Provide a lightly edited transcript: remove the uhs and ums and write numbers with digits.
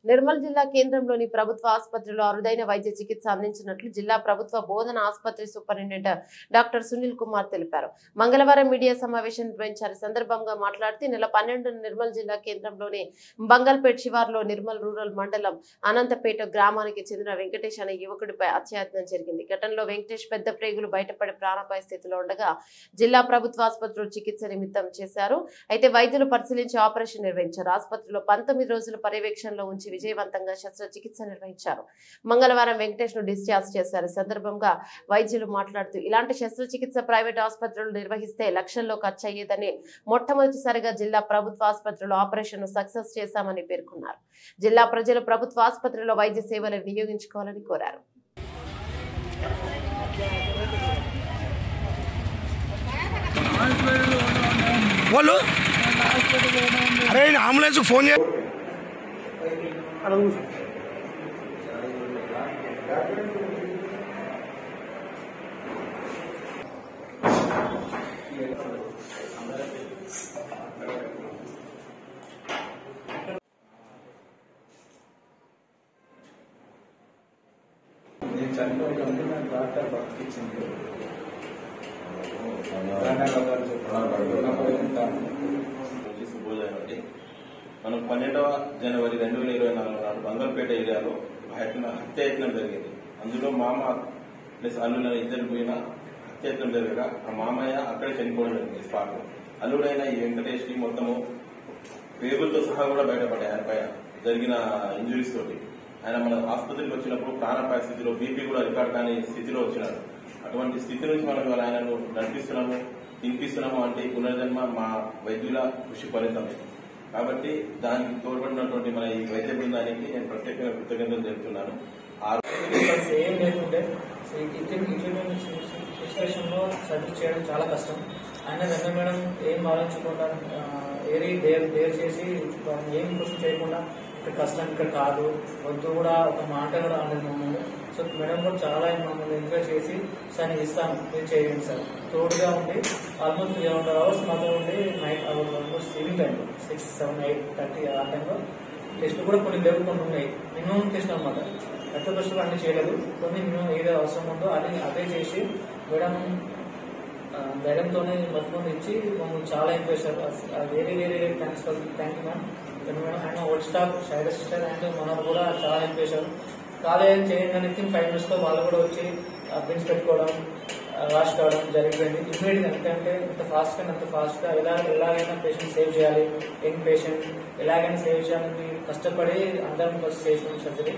నిర్మల్ జిల్లా కేంద్రంలోని ప్రభుత్వ ఆసుపత్రిలో అరుదైన వైద్య చికిత్స అందించినట్లు జిల్లా ప్రభుత్వ బోధన ఆసుపత్రి సూపరింటెండెంట్ డాక్టర్ సునీల్ కుమార్ తెలిపారు. మంగళవారం మీడియా సమావేశం నిర్వహించారు. సందర్భంగా మాట్లాడుతూ నెల 12 నిర్మల్ జిల్లా కేంద్రంలోని బంగల్పేట్ శివార్లో నిర్మల్ రూరల్ మండలం అనంతపేట గ్రామానికి చెందిన వెంకటేష్ అనే యువకుడిపై అత్యాయత్నం జరిగింది. ఘటనలో వెంకటేష్ పెద్ద ప్రేగులు బయటపడి ప్రాణాపాయ స్థితిలో ఉండగా జిల్లా ప్రభుత్వ ఆసుపత్రిలో చికిత్స నిమిత్తం చేశారు. అయితే వైద్యులు పరిశీలించి ఆపరేషన్ నిర్వహించారు. ఆసుపత్రిలో 19 రోజుల పర్యవేక్షణలో ఉంచి విజయవంతంగా శస్త్రచికిత్స నిర్వహించారు. మంగళవారం వెంకటేష్ ను డిశ్చార్జ్ చేశారు. సందర్భంగా వైద్యులు మాట్లాడుతూ ఇలాంటి శస్త్రచికిత్స ప్రైవేట్ ఆసుపత్రులు నిర్వహిస్తే లక్షల్లో ఖర్చు అయ్యేదని, మొట్టమొదటిసారిగా జిల్లా ప్రభుత్వ ఆసుపత్రిలో ఆపరేషన్ ను సక్సెస్ చేశామని పేర్కొన్నారు. జిల్లా ప్రజలు ప్రభుత్వ ఆసుపత్రిలో వైద్య సేవలు వినియోగించుకోవాలని కోరారు. అరే అంబులెన్స్ ఫోన్ నేను చనిపోయినప్పుడు నాకు డాక్టర్ బతికించింది. మనం 12వ జనవరి 2024 నాడు బంగల్పేట ఏరియాలో హత్యాయత్నం జరిగింది. అందులో మామ ప్లస్ అల్లుల ఇద్దరు పోయిన హత్యాయత్నం జరగగా ఆ మామయ్య అక్కడే చనిపోవడం జరిగింది స్పాట్ లో. అల్లుడైన ఈ వెంకటేష్ కి మొత్తము పేగులతో సహా కూడా బయటపడ్డాయి. ఆయన పైన జరిగిన ఇంజురీస్ తోటి ఆయన మన ఆసుపత్రికి వచ్చినప్పుడు ప్రాణాపాయ స్థితిలో బీపీ కూడా రికార్డ్ కాని స్థితిలో వచ్చినాడు. అటువంటి స్థితి నుంచి మనం ఆయనను నడిపిస్తున్నాము, తినిపిస్తున్నాము అంటే పునర్జన్మ మా వైద్యుల కృషి ఫలితమే. కాబట్టి దానికి తోడ్పడినటువంటి మన ఈ వైద్య బృందానికి నేను ప్రత్యేకంగా కృతజ్ఞతలు తెలుపుతున్నాను. ఏం లేకుంటే సిచ్యువేషన్ లో సర్జరీ చేయడం చాలా కష్టం. ఆయన వెంకట మేడం ఏం ఆలోచించకుండా డేర్ చేసి ఏం క్వశ్చన్ చేయకుండా ఇక్కడ కష్టం ఇక్కడ కాదు వద్దు కూడా ఒక మాట కూడా అనలేదు మమ్మల్ని. సో మేడం కూడా చాలా మమ్మల్ని ఎంకరేజ్ చేసి సార్ నేను ఇస్తాను మీరు చేయండి సార్ తోడుగా ఉండి ఆల్మోస్ట్ 300 hours మాత్రం ఉండి నైట్ ఆల్మోస్ట్ ఈవినింగ్ టైంలో 6, 7, 8, 30 ఆ టైంలో టెస్ట్ కూడా కొన్ని లేవు, కొన్ని ఉన్నాయి. మినిమం టెస్ట్ అనమాట. పెద్ద టెస్టులు అన్ని చేయలేదు, కొన్ని మినిమం ఏదో అవసరం ఉందో అదే చేసి మేడం ధైర్యంతోనే మొత్తం ఇచ్చి మమ్మల్ని చాలా ఎంకరేజ్ చేశారు. వేరే thank you ma'am. Madam and old staff షైడ సిస్టర్ అండ్ మనోరు కూడా చాలా ఎంకరేజ్ చేశారు. కాలేజ్ చేయండి 5 minutes లో వాళ్ళు కూడా వచ్చి బిన్స్ పెట్టుకోవడం రాసుకోవడం జరిగిపోయింది. ఇమ్మీడియట్ ఎందుకంటే ఇంత ఫాస్ట్ గా ఎలాగైనా పేషెంట్ సేవ్ చేయాలి, యంగ్ పేషెంట్ ఎలాగైనా సేవ్ చేయాలని కష్టపడి అందరం ఫస్ట్ చేసిన సర్జరీ.